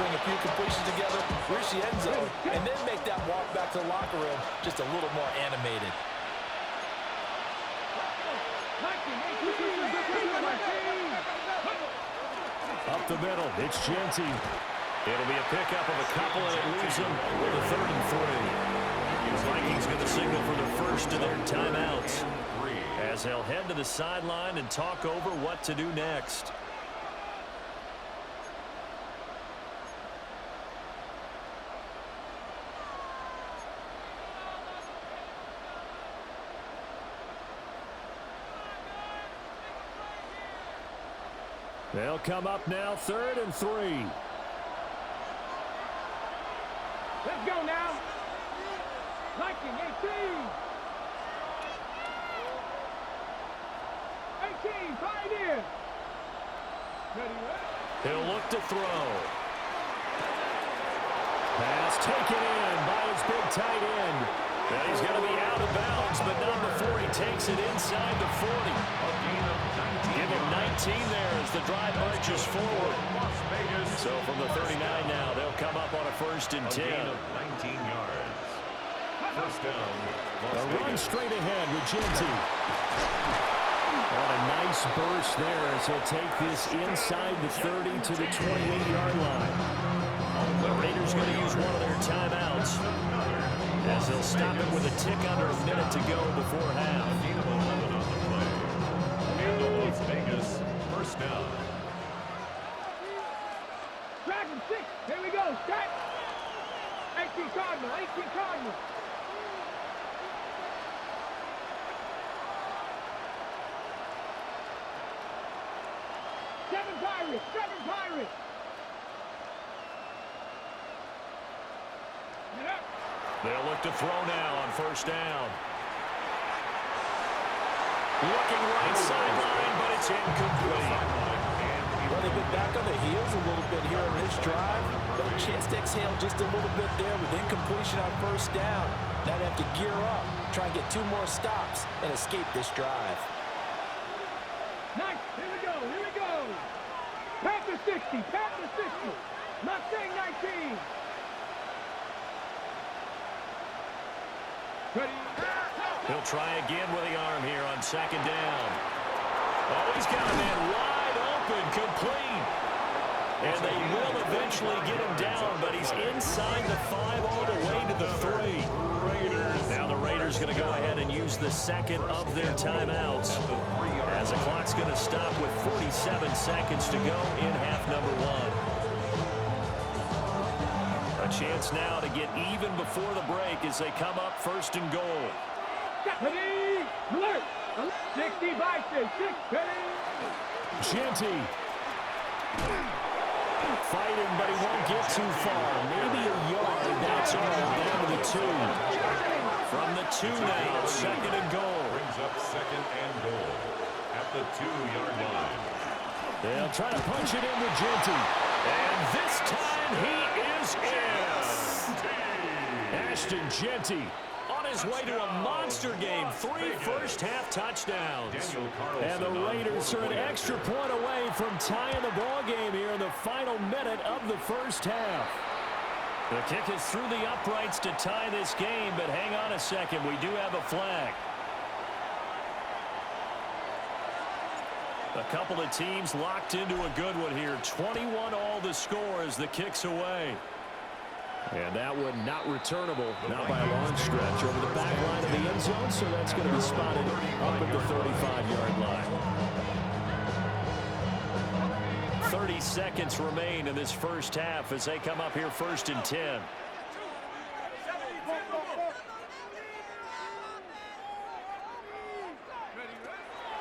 string a few completions together, reach the end zone, and then make that walk back to the locker room just a little more animated. Up the middle, it's Genty. It'll be a pickup of a couple, and it leaves them with a 3rd and 3. The Vikings going to signal for the first of their timeouts as they'll head to the sideline and talk over what to do next. They'll come up now, 3rd and 3. Let's go now. Viking 18, Pioneer. Ready, He'll look to throw. Pass taken in by his big tight end. And he's going to be out of bounds, but not before he takes it inside the 40. Give him 19 there as the drive marches forward. So from the 39 now, they'll come up on a 1st and 10. 19 yards. First down. A run straight ahead with Genty. On a nice burst there as he'll take this inside the 30 to the 28-yard line. The Raiders going to use one of their timeouts as they'll stop it with a tick under a minute to go before half. Las Vegas, first down. Dragon 6, here we go, set. 18 Cardinal, 18 Cardinal. Seven Pirates. Get up. They'll look to throw now on 1st down. Looking right sideline, but it's incomplete. Well, they've been back on the heels a little bit here in this drive, but a chance to exhale just a little bit there with incompletion on 1st down. Now they have to gear up, try and get 2 more stops, and escape this drive. Nice, here we go. Panther 60, Mustang 19. Ready? He'll try again with the arm here on 2nd down. Oh, he's got a man wide open, complete. And they will eventually get him down, but he's inside the 5 all the way to the 3. Now the Raiders going to go ahead and use the 2nd of their timeouts as the clock's going to stop with 47 seconds to go in half number 1. A chance now to get even before the break as they come up 1st and goal. Ready, alert, 60 Vikings, 6, ready. Genty. Fighting, but he won't get too far. Maybe a yard, that's all, down to the 2. From the 2 now, 2nd and goal. Brings up 2nd and goal at the 2-yard line. They'll try to punch it in with Genty. And this time he is in. Ashton Genty on his way to a monster game. 3 first-half touchdowns. And the Raiders are an extra point away from tying the ball game here in the final minute of the 1st half. The kick is through the uprights to tie this game, but hang on a second. We do have a flag. A couple of teams locked into a good one here. 21 all the score as the kick's away. And that one not returnable, not by a long stretch, over the back line of the end zone, so that's going to be spotted up at the 35-yard line. 30 seconds remain in this first half as they come up here 1st and 10.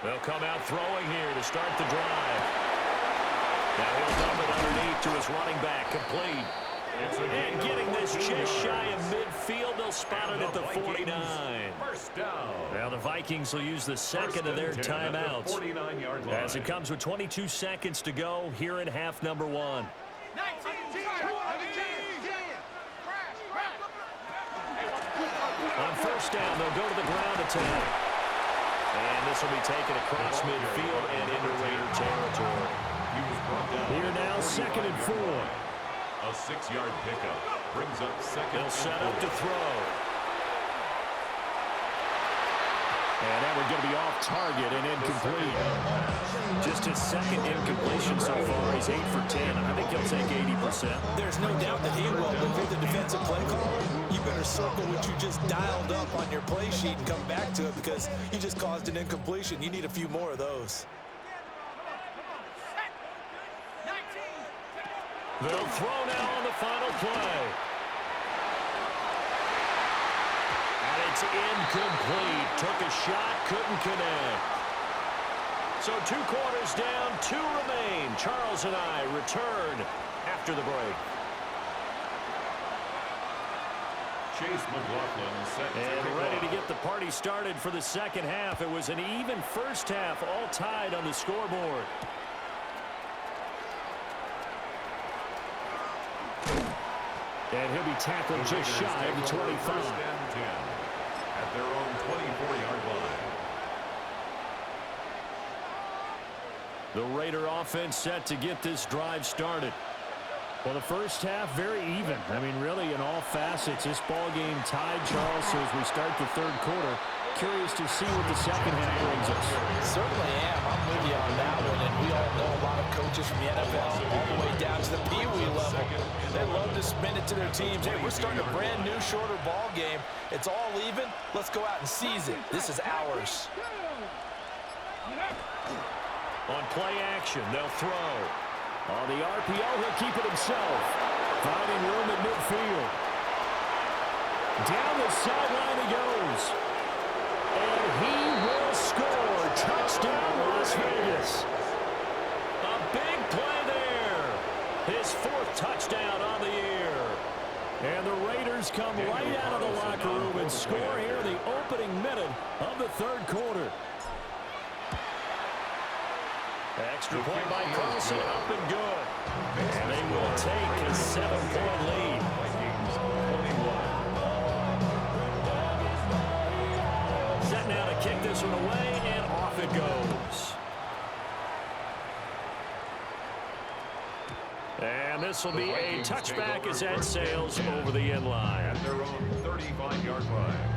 They'll come out throwing here to start the drive. Now he'll dump it underneath to his running back, complete. And getting this just shy of midfield, they'll spot it at the 49. First down. Now the Vikings will use the 2nd of their timeouts as it comes with 22 seconds to go here in half number 1. On 1st down, they'll go to the ground attack. And this will be taken across midfield and into Raider territory. Here now, 2nd and 4. A 6-yard pickup brings up second. He'll set up to throw. And that one's going to be off target and incomplete. Just his second incompletion so far. He's 8 for 10. I think he'll take 80%. There's no doubt that he will, but if you're the defensive play caller, you better circle what you just dialed up on your play sheet and come back to it because you just caused an incompletion. You need a few more of those. They'll throw now on the final play. And it's incomplete. Took a shot, couldn't connect. So 2 quarters down, 2 remain. Charles and I return after the break. Chase McLaughlin set and ready to get the party started for the second half. It was an even first half, all tied on the scoreboard. And he'll be tackled just shy of the 25. At their own 24-yard line. The Raider offense set to get this drive started. Well, the first half, very even. I mean, really, in all facets, this ball game tied, Charles. So as we start the third quarter, curious to see what the second half brings us. Certainly am. I'm with you on that one. And we all know a lot of coaches from the NFL all the way down to the Pee Wee level. They love to spin it to their teams. Hey, we're starting a brand new, shorter ball game. It's all even. Let's go out and seize it. This is ours. On play action, they'll throw. On the RPO, he'll keep it himself. Finding room at midfield. Down the sideline he goes. And he will score. Touchdown, Las Vegas. A big play there. His 4th touchdown on the year. And the Raiders come right out of the locker room and score here in the opening minute of the third quarter. Extra point by Carlson, up and good. And they will take a 7-point lead. Set now to kick this one away, and off it goes. And this will be a touchback as that sails over the end line. At their own 35-yard line.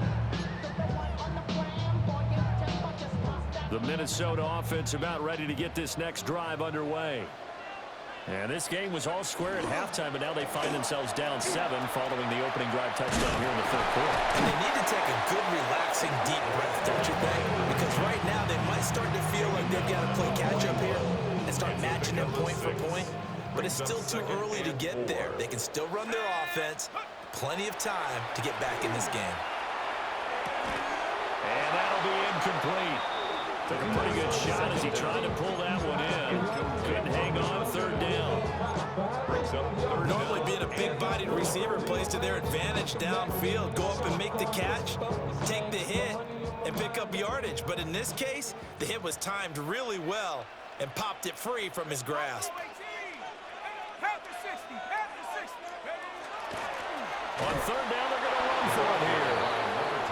The Minnesota offense about ready to get this next drive underway. And this game was all square at halftime, but now they find themselves down 7 following the opening drive touchdown here in the third quarter. And they need to take a good, relaxing, deep breath, don't you think? Because right now they might start to feel like they've got to play catch-up here and start matching them point for point. But it's still too early to get there. They can still run their offense. Plenty of time to get back in this game. And that'll be incomplete. Took a pretty good shot as he tried to pull that one in. Couldn't hang on, third down. Normally being a big-bodied receiver plays to their advantage downfield. Go up and make the catch, take the hit, and pick up yardage. But in this case, the hit was timed really well and popped it free from his grasp. On third down, they're going to run for it here.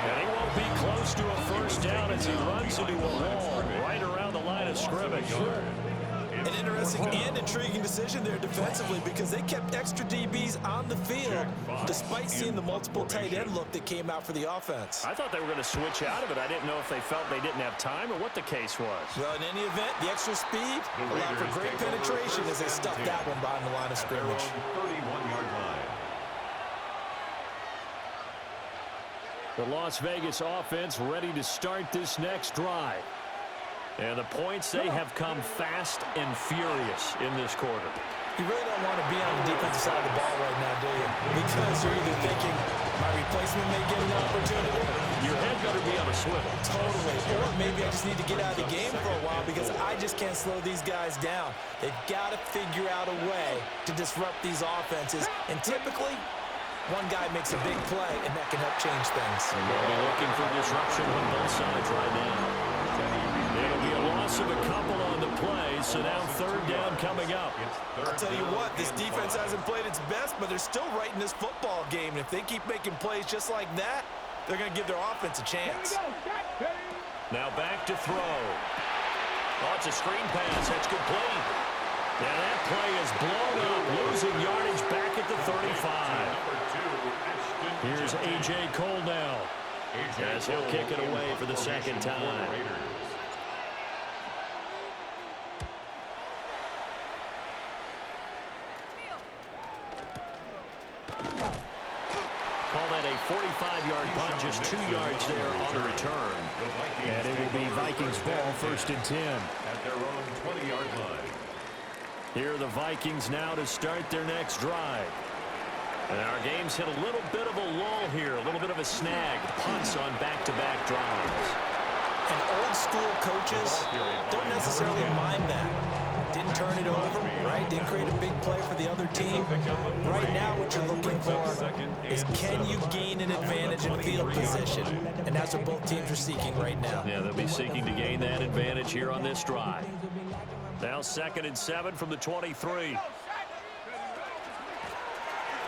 And he won't be close to a first down as he runs into a wall right around the line of scrimmage. An interesting and intriguing decision there defensively because they kept extra DBs on the field despite seeing the multiple tight end look that came out for the offense. I thought they were going to switch out of it. I didn't know if they felt they didn't have time or what the case was. Well, in any event, the extra speed allowed for great penetration as they stuffed that one behind the line of scrimmage. 31-yard line. The Las Vegas offense ready to start this next drive. And the points, they have come fast and furious in this quarter. You really don't want to be on the defensive side of the ball right now, do you? Because you're either thinking, my replacement may get an opportunity. Your head better be on a swivel. Totally. Or maybe I just need to get out of the game for a while because I just can't slow these guys down. They've got to figure out a way to disrupt these offenses. And typically, one guy makes a big play, and that can help change things. And we'll be looking for disruption on both sides right now. It'll be a loss of a couple on the play, so now third down coming up. I'll tell you what, this defense hasn't played its best, but they're still right in this football game. And if they keep making plays just like that, they're going to give their offense a chance. Now back to throw. Oh, it's a screen pass. That's complete. And that play is blown up, losing yardage back at the is A.J. Cole now, as he'll kick it away for the second time. Call that a 45-yard punt, just 2 yards there on the return. And it will be Vikings ball, 1st and 10. At their own 20-yard line. Here are the Vikings now to start their next drive. And our game's hit a little bit of a lull here, a little bit of a snag. Punts on back-to-back drives. And old-school coaches don't necessarily mind that. Didn't turn it over, right? Didn't create a big play for the other team. Right now, what you're looking for is can you gain an advantage in field position? And that's what both teams are seeking right now. Yeah, they'll be seeking to gain that advantage here on this drive. Now 2nd and 7 from the 23.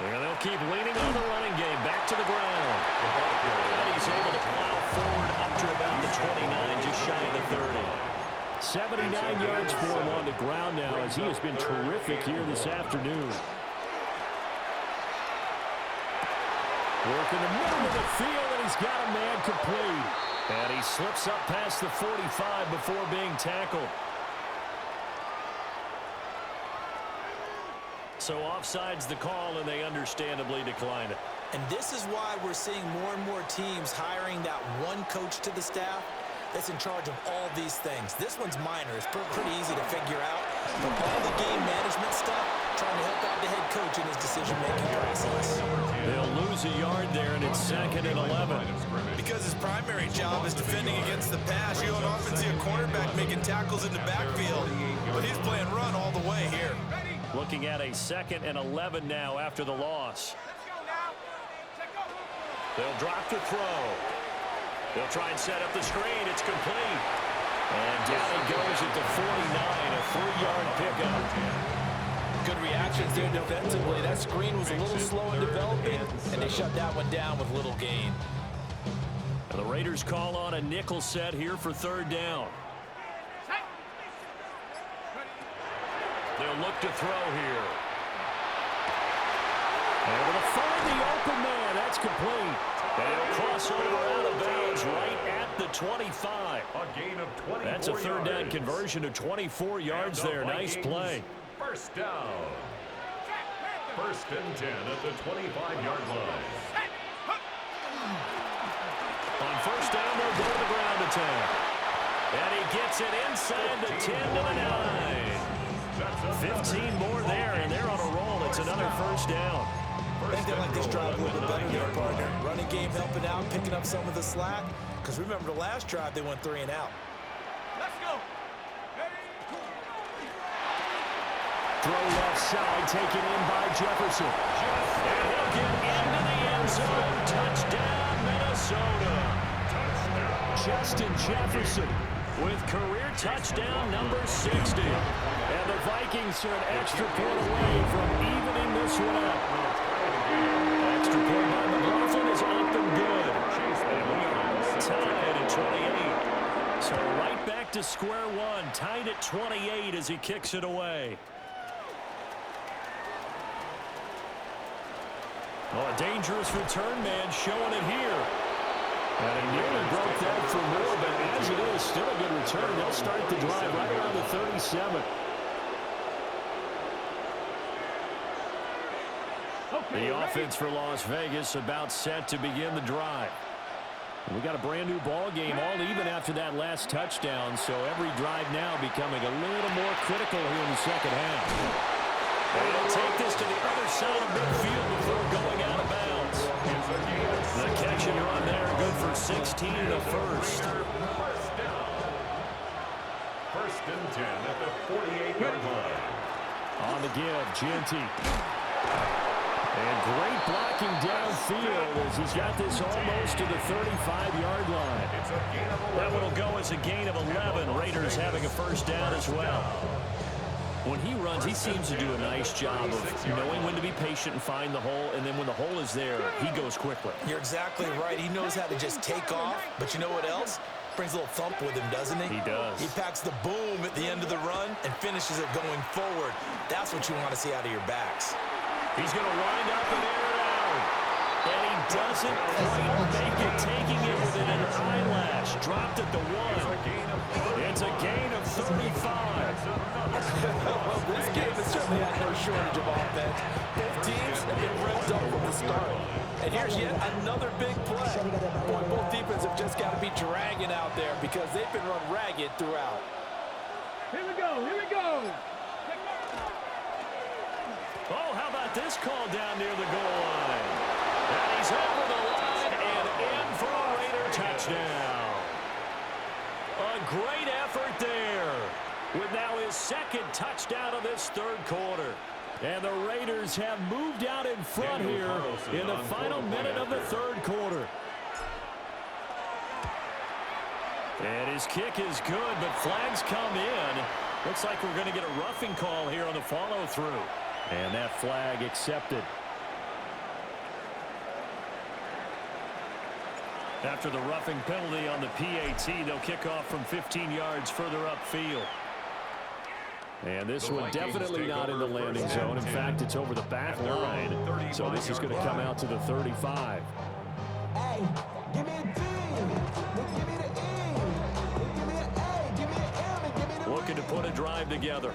And they'll keep leaning on the running game. Back to the ground. And he's able to plow forward up to about the 29, just shy of the 30. 79 yards for him on the ground now, as he has been terrific here this afternoon. Work in the middle of the field, and he's got a man complete. And he slips up past the 45 before being tackled. So offside's the call, and they understandably decline it. And this is why we're seeing more and more teams hiring that one coach to the staff that's in charge of all these things. This one's minor. It's pretty easy to figure out. But all the game management stuff, trying to help out the head coach in his decision-making process. They'll lose a yard there, and it's 2nd and 11. Because his primary job is defending against the pass. You don't often see a cornerback making tackles in the backfield. But he's playing run all the way here. Looking at a 2nd and 11 now after the loss. They'll drop to throw. They'll try and set up the screen. It's complete. And down he goes at the 49, a 3-yard pickup. Good reactions there defensively. That screen was a little slow in developing, and they shut that one down with little gain. And the Raiders call on a nickel set here for 3rd down. They'll look to throw here. Able to find the open man. That's complete. And he'll cross over out of bounds right at the 25. A gain of 24 That's a 3rd down conversion of 24 yards there. Nice play. 1st down. 1st and 10 at the 25-yard line. On 1st down, they'll go to the ground attack. And he gets it inside the 10 to the 9. 15 more there, and they're on a roll. It's another 1st down. I think they like this drive a little bit better there, partner. Running game helping out, picking up some of the slack. Because remember the last drive, they went 3 and out. Let's go. Throw left side, taken in by Jefferson. And he'll get into the end zone. Touchdown, Minnesota. Justin Jefferson with career touchdown number 60. And the Vikings are an extra point away from evening this one up. Extra point by McLaughlin is up and good. And we are tied at 28. So right back to square one, tied at 28 as he kicks it away. Oh, a dangerous return man showing it here. And he nearly broke that for more, but as it is, still a good return. They'll start the drive right around the 37. The offense for Las Vegas about set to begin the drive. We got a brand new ball game, all even after that last touchdown, so every drive now becoming a little more critical here in the second half. And they'll take this to the other side of midfield before going out of bounds. The catch and run there, good for 16 in the 1st. 1st and 10 at the 48-yard line. On the give, Genty. And great blocking downfield as he's got this almost to the 35-yard line. That one will go as a gain of 11. Raiders having a 1st down as well. When he runs, he seems to do a nice job of knowing when to be patient and find the hole, and then when the hole is there, he goes quickly. You're exactly right. He knows how to just take off, but you know what else? Brings a little thump with him, doesn't he? He does. He packs the boom at the end of the run and finishes it going forward. That's what you want to see out of your backs. He's going to wind up and air it out. And he doesn't quite make it, taking it within an eyelash. Dropped at the 1. It's a gain of 35. Well, this game has certainly had no shortage of offense. Both teams have been revved up from the start. And here's yet another big play. Boy, both defenses have just got to be dragging out there because they've been run ragged throughout. Here we go, here we go. Oh, how about this call down near the goal line? And he's over the line and in for a Raider touchdown. A great effort there, with now his second touchdown of this third quarter. And the Raiders have moved out in front here in the final minute of the third quarter. And his kick is good, but flags come in. Looks like we're going to get a roughing call here on the follow-through. And that flag accepted. After the roughing penalty on the PAT, they'll kick off from 15 yards further upfield. And this one definitely not in the landing zone. In fact, it's over the back line. So this is going to come out to the 35. Hey, give me a D. Give me the E. Give me an A. Give me an M. And give me the Looking to put a drive together.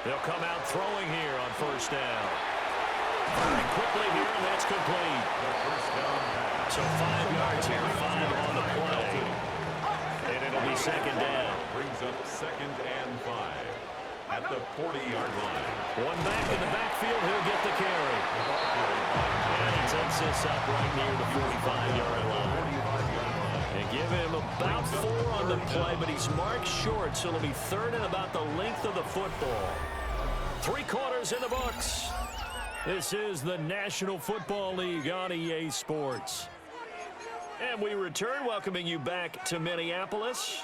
They'll come out throwing here on first down. Firing quickly here, and that's complete. So 5 yards here, 5 on the play. And it'll be second down. Brings up 2nd and 5 at the 40-yard line. One back in the backfield, he'll get the carry. And he takes this up right near the 45-yard line. And give him about 4 on the play, but he's marked short, so it'll be third and about the length of the football. 3 quarters in the books. This is the National Football League on EA Sports. And we return, welcoming you back to Minneapolis.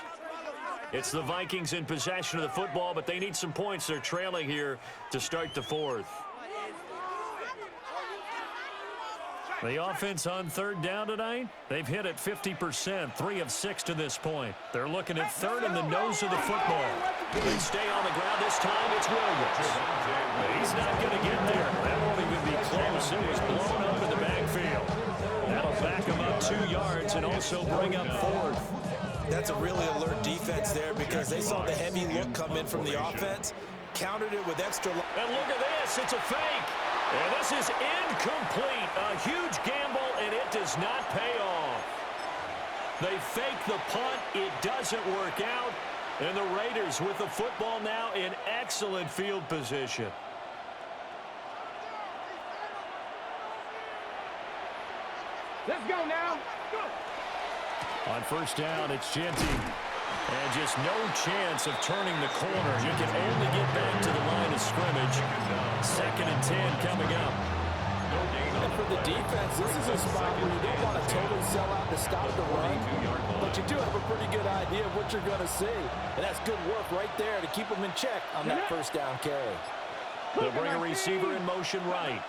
It's the Vikings in possession of the football, but they need some points. They're trailing here to start the 4th. The offense on third down tonight, they've hit it 50%, 3 of 6 to this point. They're looking at third in the nose of the football. They stay on the ground this time, it's Williams. He's not going to get there. That won't even be close. It was blown up in the backfield. That'll back him up 2 yards and also bring up 4th. That's a really alert defense there because they saw the heavy look come in from the offense, countered it with extra. And look at this, it's a fake. And this is incomplete. A huge gamble, and it does not pay off. They fake the punt. It doesn't work out. And the Raiders with the football now in excellent field position. Let's go now. Go. On first down, it's Genty. And just no chance of turning the corner. He can only get back to the line of scrimmage. 2nd and 10 coming up. And for the defense, this is a spot where you don't want to totally sell out to stop the run, but you do have a pretty good idea of what you're going to see. And that's good work right there to keep them in check on that first down carry. They'll bring a receiver in motion right.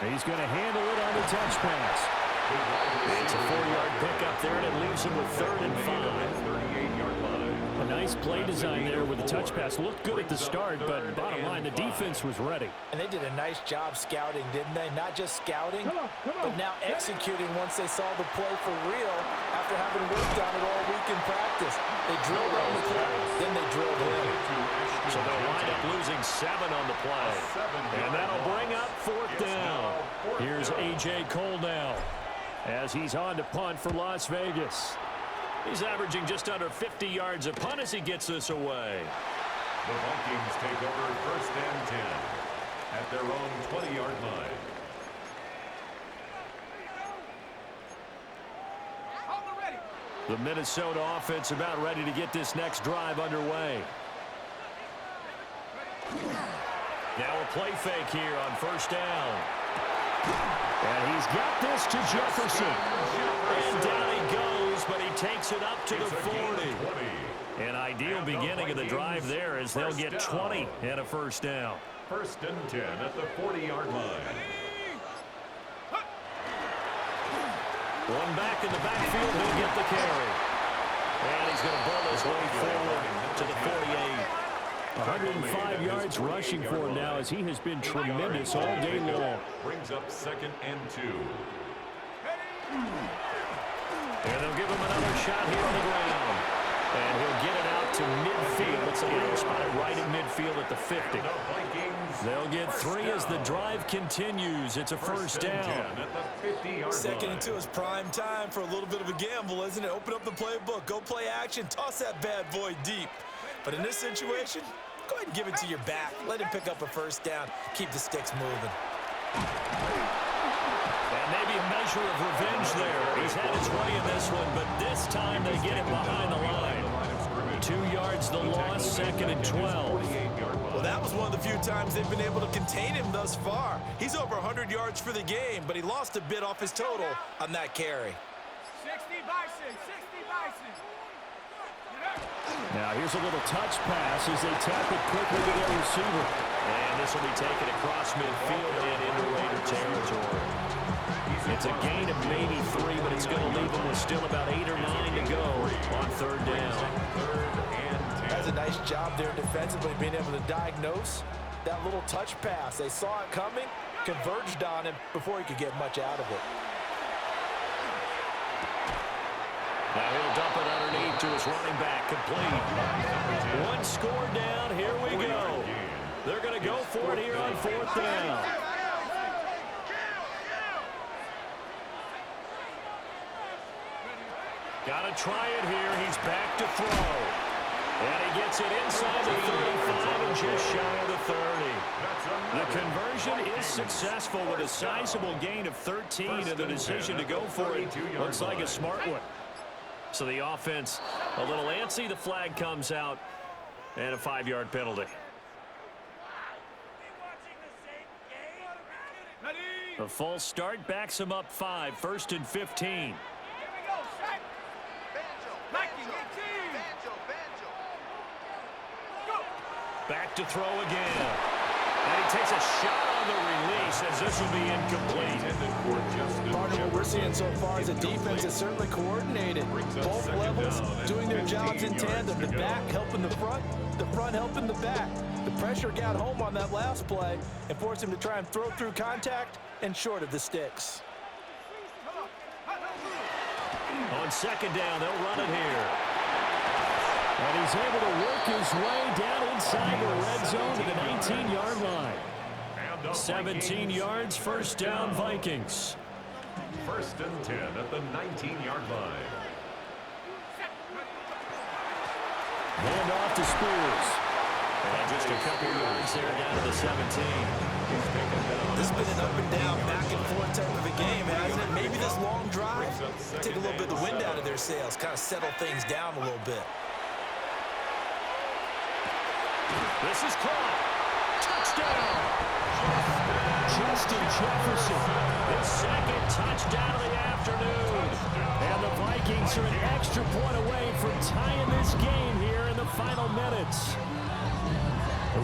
He's going to handle it on the touch pass. It's a 4-yard pickup there, and it leaves him with 3rd and 5. A nice play design there with the touch pass. Looked good at the start, but bottom line, the defense was ready. And they did a nice job scouting, didn't they? Not just scouting, but now executing once they saw the play for real after having worked on it all week in practice. They drilled on the play, then they drilled in. So they'll wind up losing 7 on the play. And that'll bring up 4th down. Here's A.J. Cole now, as he's on to punt for Las Vegas. He's averaging just under 50 yards a punt as he gets this away. The Vikings take over 1st and 10 at their own 20-yard line. The Minnesota offense about ready to get this next drive underway. Now a play fake here on first down. And he's got this to Jefferson. And down he goes, but he takes it up to the 40. An ideal beginning of the drive there as they'll get 20 and a first down. 1st and 10 at the 40-yard line. One back in the backfield, he'll get the carry. And he's going to pull this his way forward to the 48. 105 yards rushing for him now as he has been tremendous all day long. Brings up 2nd and 2. And they'll give him another shot here on the ground. And he'll get it out to midfield. Looks like he'll spot it right at midfield at the 50. They'll get 3 as the drive continues. It's a first down. Second and 2 is prime time for a little bit of a gamble, isn't it? Open up the playbook, go play action, toss that bad boy deep. But in this situation, go ahead and give it to your back. Let him pick up a first down. Keep the sticks moving. And maybe a measure of revenge there. He's had his way in this one, but this time they get it behind the line. 2 yards the loss, 2nd and 12. Well, that was one of the few times they've been able to contain him thus far. He's over 100 yards for the game, but he lost a bit off his total on that carry. 60 Bison, 60 Bison. Now here's a little touch pass as they tap it quickly to their receiver. And this will be taken across midfield and into Raider territory. It's a gain of maybe 3, but it's going to leave them with still about 8 or 9 to go on 3rd down. That's a nice job there defensively, being able to diagnose that little touch pass. They saw it coming, converged on him before he could get much out of it. Now he'll dump it underneath to his running back, complete. 1 score down, here we go. They're going to go for it here on 4th down. Got to try it here. He's back to throw. And he gets it inside the 35 and just shy of the 30. The conversion is successful with a sizable gain of 13, and the decision to go for it looks like a smart one. So the offense a little antsy. The flag comes out, and a 5-yard penalty. A false start backs him up 5, 1st and 15. Back to throw again. And he takes a shot on the release as this will be incomplete. Part of what we're seeing so far is a defense that's certainly coordinated. Both levels doing their jobs in tandem. The back helping the front helping the back. The pressure got home on that last play and forced him to try and throw through contact and short of the sticks. On 2nd down, they'll run it here. And he's able to work his way down inside the red zone to the 19-yard line. 17 yards, 1st down, Vikings. 1st and 10 at the 19-yard line. Hand off to Spears. And just a couple yards there down to the 17. This has been an up and down, back and forth type of a game, hasn't it? Maybe this long drive take a little bit of the wind out of their sails, kind of settle things down a little bit. This is caught. Touchdown. Justin Jefferson. His 2nd touchdown of the afternoon. And the Vikings are an extra point away from tying this game here in the final minutes.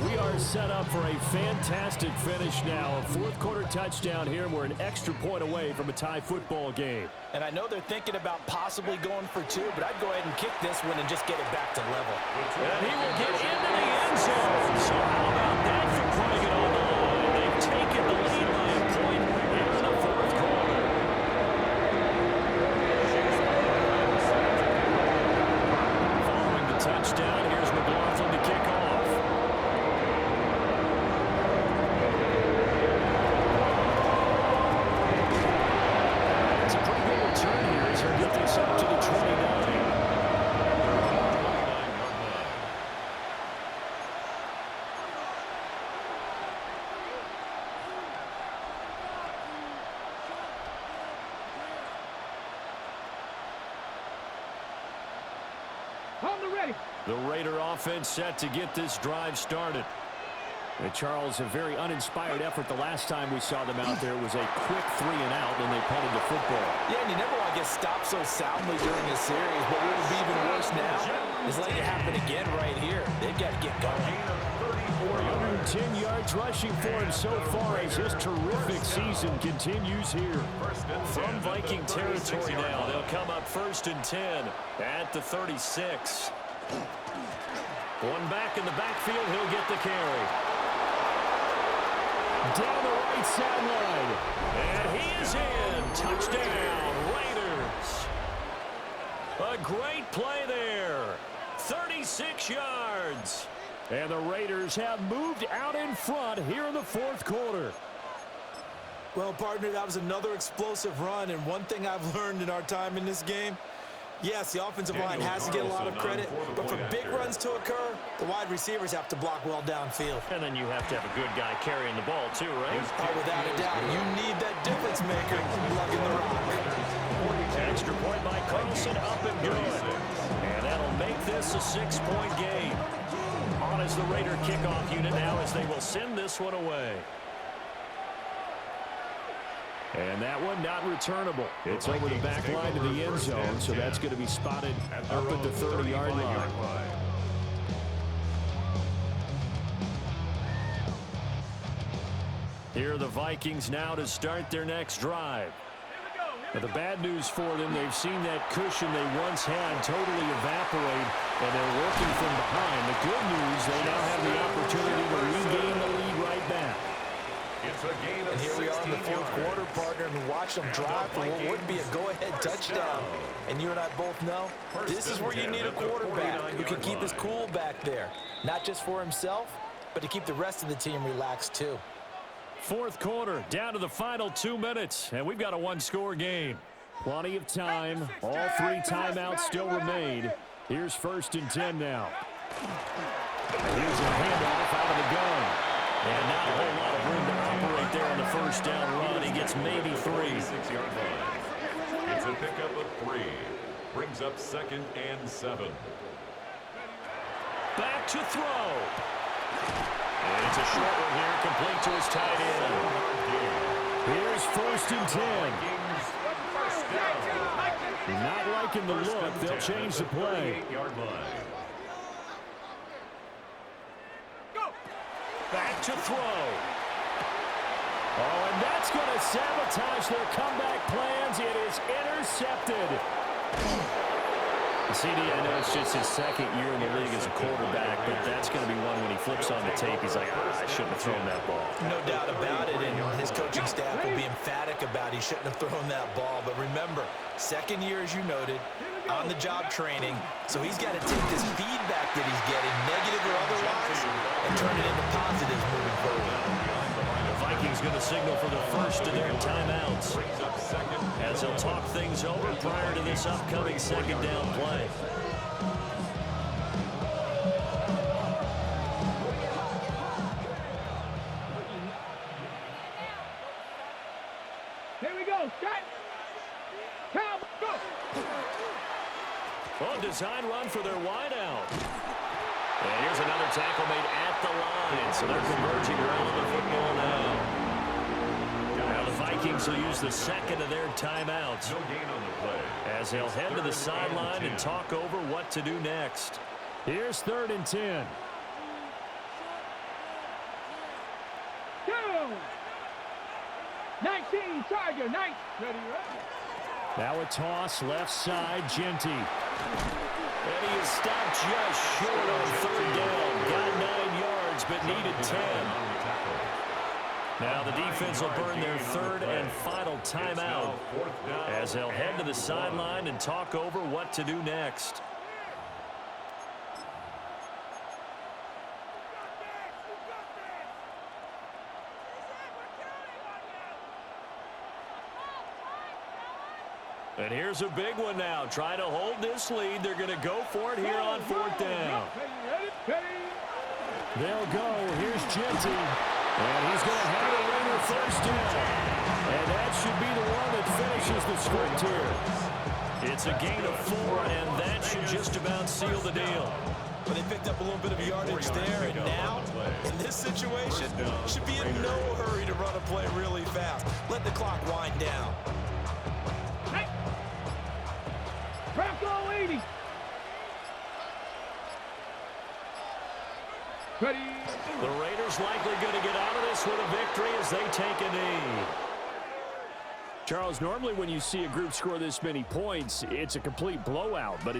We are set up for a fantastic finish now. A 4th quarter touchdown here, and we're an extra point away from a tie football game. And I know they're thinking about possibly going for 2, but I'd go ahead and kick this one and just get it back to level. And he will get into the end zone. So how about that for putting it on the line? They've taken the lead by a point here in the 4th quarter. Following the touchdown, here's McLaughlin to kick off. Up to the 29. Hold it ready. The Raider offense set to get this drive started. And Charles, a very uninspired effort the last time we saw them out there. It was a quick 3 and out, and they punted the football. Yeah, and you never want to get stopped so soundly during this series, but what would be even worse now is letting it happen again right here. They've got to get going. 110 yards rushing for him so far as his terrific season continues here. From Viking territory now, they'll come up 1st and 10 at the 36. One back in the backfield, he'll get the carry. Down the right sideline. And he is in. Touchdown, Raiders. A great play there. 36 yards. And the Raiders have moved out in front here in the fourth quarter. Well, partner, that was another explosive run, and one thing I've learned in our time in this game, yes, the offensive line has to get a lot of credit, but for big runs to occur, the wide receivers have to block well downfield. And then you have to have a good guy carrying the ball too, right? Oh, without a doubt, you need that difference maker lugging the rock. Extra point by Carlson, up and good. And that'll make this a 6-point game. On as the Raider kickoff unit now as they will send this one away. And that one not returnable. It's over the back line to the end zone, so that's going to be spotted up at the 30-yard line. Here are the Vikings now to start their next drive. Now, the bad news for them, they've seen that cushion they once had totally evaporate, and they're working from behind. The good news, they now have the opportunity to regain the lead right back. It's a gain of And here we are in the fourth quarter, partner, and we watch them drive for what would be a go-ahead touchdown. And you and I both know this is where you need a quarterback who can keep his cool back there. Not just for himself, but to keep the rest of the team relaxed too. Fourth quarter, down to the final 2 minutes, and we've got a one-score game. Plenty of time. All 3 timeouts still remain. Here's 1st and 10 now. Here's a handoff out of the gun. And not a whole lot of room to operate there on the first down run. He gets maybe 3. 6-yard line. It's a pickup of 3. Brings up 2nd and 7. Back to throw. And it's a short one here, complete to his tight end. Here's 1st and 10. Not liking the look. They'll change the play. 8-yard line. Back to throw. Oh, and that's going to sabotage their comeback plans. It is intercepted. CD, I know it's just his 2nd year in the league as a quarterback, but that's going to be one when he flips on the tape. He's like, I shouldn't have thrown that ball. No doubt about it, and his coaching staff will be emphatic about he shouldn't have thrown that ball. But remember, 2nd year, as you noted, on-the-job training, so he's got to take this feedback that he's getting, negative or otherwise, and turn it into positives moving forward. The Vikings going to signal for the first of their timeouts as they'll talk things over prior to this upcoming 2nd down play. Here we go. Start. Come, go. Oh, design run for their wideout. And here's another tackle made at the line. So they're converging around the football now. Now the Vikings will use the 2nd of their timeouts No gain on the play. as they'll head to the sideline and talk over what to do next. Here's 3rd and 10. Go. 19, Charger, 9. Ready, right? Now a toss left side, Genty. And he is stopped just short on 3rd down. Got 9 yards, but needed 10. Now the defense will burn their 3rd and final timeout as they'll head to the sideline and talk over what to do next. And here's a big one now. Trying to hold this lead. They're going to go for it here on 4th down. They'll go. Here's Genty. And he's going to have a Raider 1st down. And that should be the one that finishes the script here. It's a gain of 4, and that should just about seal the deal. Well, they picked up a little bit of yardage there, and now, in this situation, should be in no hurry to run a play really fast. Let the clock wind down. Bronco 80. Ready. The Raiders likely going to get out of this with a victory as they take a knee. Charles, normally when you see a group score this many points, it's a complete blowout, but